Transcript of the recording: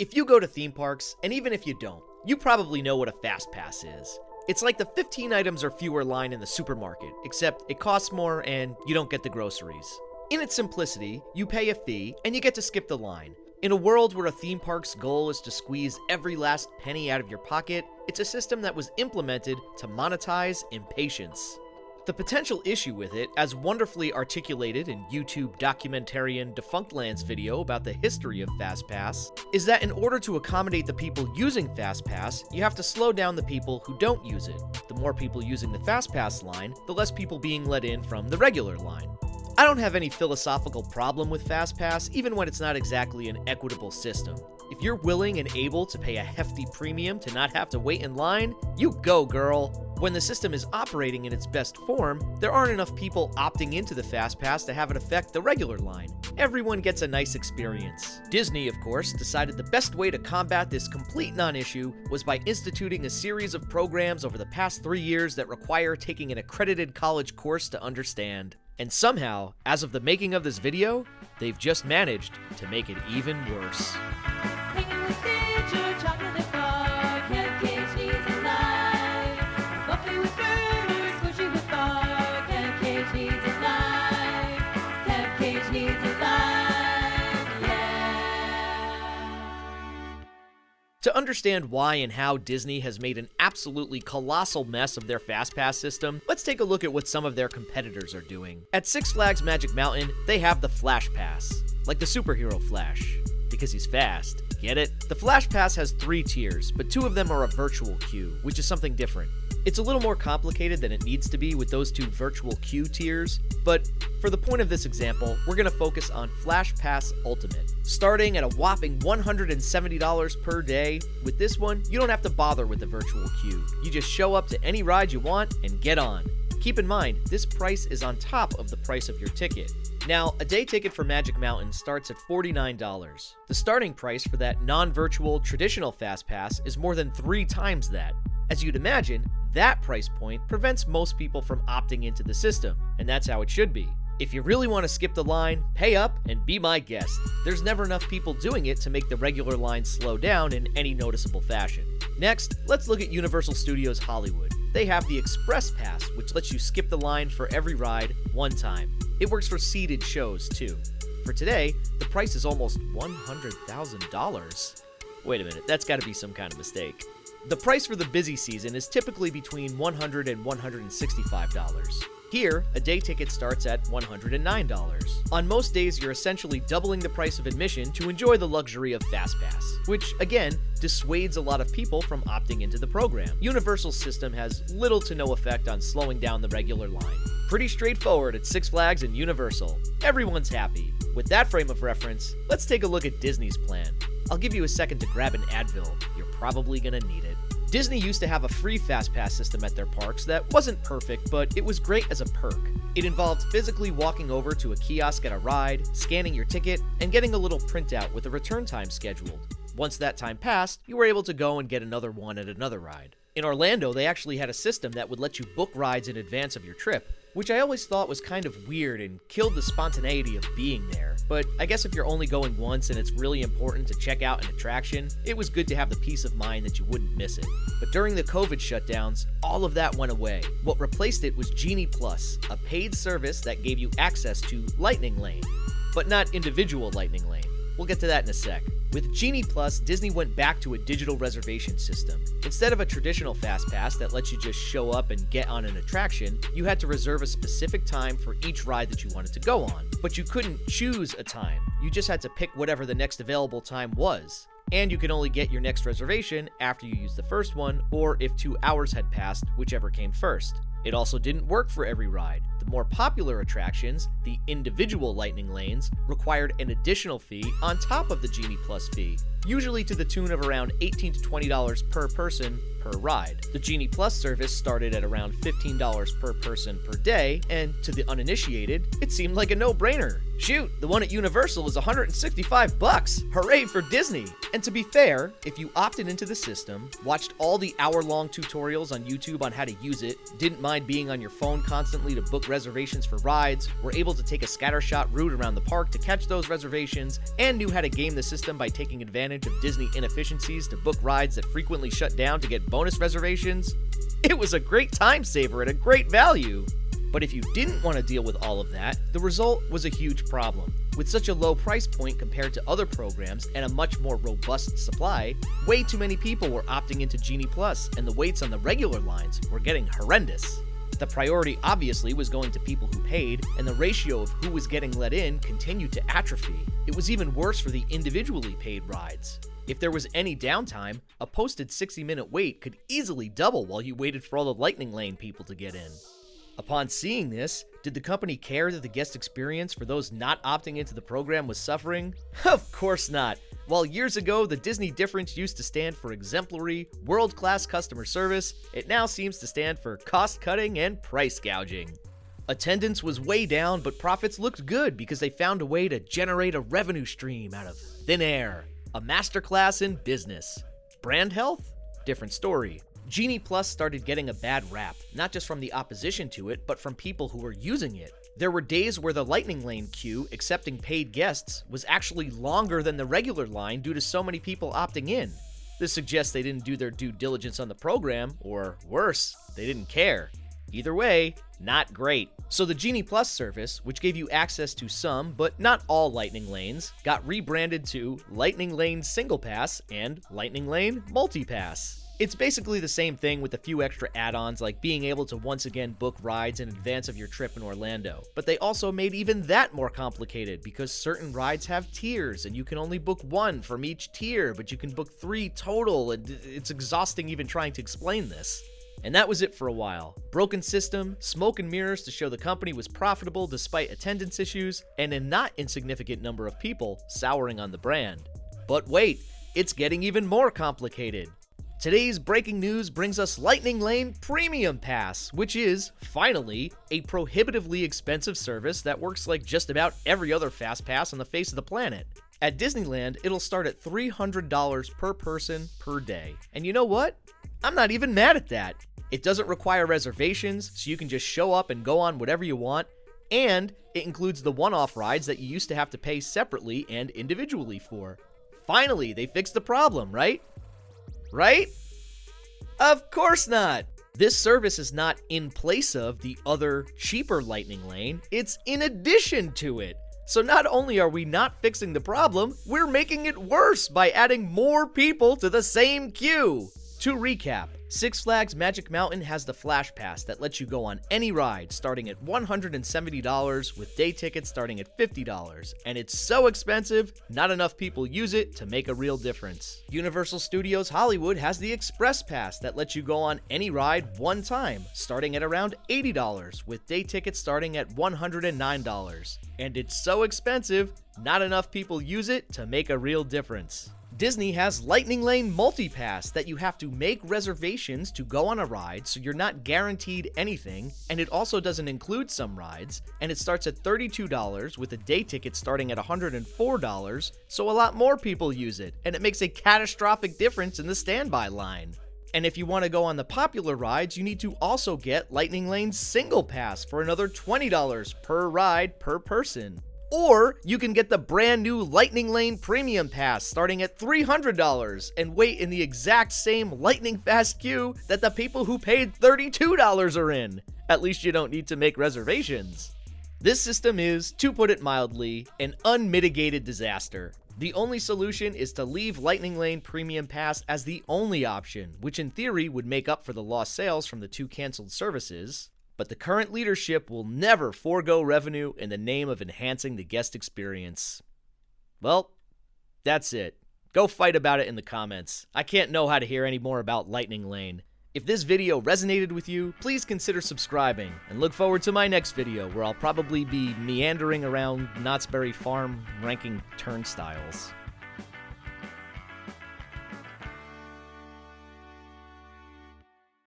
If you go to theme parks, and even if you don't, you probably know what a fast pass is. It's like the 15 items or fewer line in the supermarket, except it costs more and you don't get the groceries. In its simplicity, you pay a fee and you get to skip the line. In a world where a theme park's goal is to squeeze every last penny out of your pocket, it's a system that was implemented to monetize impatience. The potential issue with it, as wonderfully articulated in YouTube documentarian Defunctland's video about the history of FastPass, is that in order to accommodate the people using FastPass, you have to slow down the people who don't use it. The more people using the FastPass line, the less people being let in from the regular line. I don't have any philosophical problem with FastPass, even when it's not exactly an equitable system. If you're willing and able to pay a hefty premium to not have to wait in line, you go, girl. When the system is operating in its best form, there aren't enough people opting into the FastPass to have it affect the regular line. Everyone gets a nice experience. Disney, of course, decided the best way to combat this complete non-issue was by instituting a series of programs over the past 3 years that require taking an accredited college course to understand. And somehow, as of the making of this video, they've just managed to make it even worse. To understand why and how Disney has made an absolutely colossal mess of their FastPass system, let's take a look at what some of their competitors are doing. At Six Flags Magic Mountain, they have the Flash Pass, like the superhero Flash, because he's fast. Get it? The Flash Pass has 3 tiers, but 2 of them are a virtual queue, which is something different. It's a little more complicated than it needs to be with those 2 virtual queue tiers, but for the point of this example, we're going to focus on Flash Pass Ultimate. Starting at a whopping $170 per day, with this one, you don't have to bother with the virtual queue. You just show up to any ride you want and get on. Keep in mind, this price is on top of the price of your ticket. Now, a day ticket for Magic Mountain starts at $49. The starting price for that non-virtual traditional Fast Pass is more than 3 times that. As you'd imagine, that price point prevents most people from opting into the system, and that's how it should be. If you really want to skip the line, pay up and be my guest. There's never enough people doing it to make the regular line slow down in any noticeable fashion. Next, let's look at Universal Studios Hollywood. They have the Express Pass, which lets you skip the line for every ride one time. It works for seated shows, too. For today, the price is almost $100,000. Wait a minute, that's gotta be some kind of mistake. The price for the busy season is typically between $100 and $165. Here, a day ticket starts at $109. On most days, you're essentially doubling the price of admission to enjoy the luxury of FastPass, which, again, dissuades a lot of people from opting into the program. Universal's system has little to no effect on slowing down the regular line. Pretty straightforward at Six Flags and Universal. Everyone's happy. With that frame of reference, let's take a look at Disney's plan. I'll give you a second to grab an Advil. You're probably gonna need it. Disney used to have a free FastPass system at their parks that wasn't perfect, but it was great as a perk. It involved physically walking over to a kiosk at a ride, scanning your ticket, and getting a little printout with a return time scheduled. Once that time passed, you were able to go and get another one at another ride. In Orlando, they actually had a system that would let you book rides in advance of your trip, which I always thought was kind of weird and killed the spontaneity of being there. But I guess if you're only going once and it's really important to check out an attraction, it was good to have the peace of mind that you wouldn't miss it. But during the COVID shutdowns, all of that went away. What replaced it was Genie Plus, a paid service that gave you access to Lightning Lane, but not individual Lightning Lane. We'll get to that in a sec. With Genie Plus, Disney went back to a digital reservation system. Instead of a traditional Fast Pass that lets you just show up and get on an attraction, you had to reserve a specific time for each ride that you wanted to go on. But you couldn't choose a time. You just had to pick whatever the next available time was. And you could only get your next reservation after you used the first one, or if 2 hours had passed, whichever came first. It also didn't work for every ride. The more popular attractions, the individual Lightning Lanes, required an additional fee on top of the Genie Plus fee, usually to the tune of around $18 to $20 per person per ride. The Genie Plus service started at around $15 per person per day, and to the uninitiated, it seemed like a no-brainer. Shoot, the one at Universal is $165. Hooray for Disney! And to be fair, if you opted into the system, watched all the hour-long tutorials on YouTube on how to use it, didn't mind being on your phone constantly to book reservations for rides, were able to take a scattershot route around the park to catch those reservations, and knew how to game the system by taking advantage advantage of Disney inefficiencies to book rides that frequently shut down to get bonus reservations? It was a great time saver at a great value. But if you didn't want to deal with all of that, the result was a huge problem. With such a low price point compared to other programs and a much more robust supply, way too many people were opting into Genie Plus, and the waits on the regular lines were getting horrendous. The priority obviously was going to people who paid, and the ratio of who was getting let in continued to atrophy. It was even worse for the individually paid rides. If there was any downtime, a posted 60-minute wait could easily double while you waited for all the Lightning Lane people to get in. Upon seeing this, did the company care that the guest experience for those not opting into the program was suffering? Of course not. While years ago the Disney difference used to stand for exemplary, world-class customer service, it now seems to stand for cost-cutting and price gouging. Attendance was way down, but profits looked good because they found a way to generate a revenue stream out of thin air. A masterclass in business. Brand health? Different story. Genie Plus started getting a bad rap, not just from the opposition to it, but from people who were using it. There were days where the Lightning Lane queue accepting paid guests was actually longer than the regular line due to so many people opting in. This suggests they didn't do their due diligence on the program, or worse, they didn't care. Either way, not great. So the Genie Plus service, which gave you access to some, but not all Lightning Lanes, got rebranded to Lightning Lane Single Pass and Lightning Lane Multi Pass. It's basically the same thing with a few extra add-ons like being able to once again book rides in advance of your trip in Orlando. But they also made even that more complicated because certain rides have tiers and you can only book one from each tier, but you can book 3 total, and it's exhausting even trying to explain this. And that was it for a while. Broken system, smoke and mirrors to show the company was profitable despite attendance issues, and a not insignificant number of people souring on the brand. But wait, it's getting even more complicated. Today's breaking news brings us Lightning Lane Premium Pass, which is, finally, a prohibitively expensive service that works like just about every other fast pass on the face of the planet. At Disneyland, it'll start at $300 per person per day. And you know what? I'm not even mad at that. It doesn't require reservations, so you can just show up and go on whatever you want, and it includes the one-off rides that you used to have to pay separately and individually for. Finally, they fixed the problem, right? Right? Of course not! This service is not in place of the other, cheaper Lightning Lane, it's in addition to it. So not only are we not fixing the problem, we're making it worse by adding more people to the same queue. To recap, Six Flags Magic Mountain has the Flash Pass that lets you go on any ride starting at $170 with day tickets starting at $50, and it's so expensive, not enough people use it to make a real difference. Universal Studios Hollywood has the Express Pass that lets you go on any ride one time starting at around $80 with day tickets starting at $109, and it's so expensive, not enough people use it to make a real difference. Disney has Lightning Lane Multi-Pass that you have to make reservations to go on a ride, so you're not guaranteed anything, and it also doesn't include some rides, and it starts at $32 with a day ticket starting at $104, so a lot more people use it, and it makes a catastrophic difference in the standby line. And if you want to go on the popular rides, you need to also get Lightning Lane Single Pass for another $20 per ride per person. Or you can get the brand new Lightning Lane Premium Pass starting at $300 and wait in the exact same lightning fast queue that the people who paid $32 are in. At least you don't need to make reservations. This system is, to put it mildly, an unmitigated disaster. The only solution is to leave Lightning Lane Premium Pass as the only option, which in theory would make up for the lost sales from the 2 canceled services. But the current leadership will never forego revenue in the name of enhancing the guest experience. Well, that's it. Go fight about it in the comments. I can't know how to hear any more about Lightning Lane. If this video resonated with you, please consider subscribing, and look forward to my next video where I'll probably be meandering around Knott's Berry Farm ranking turnstiles.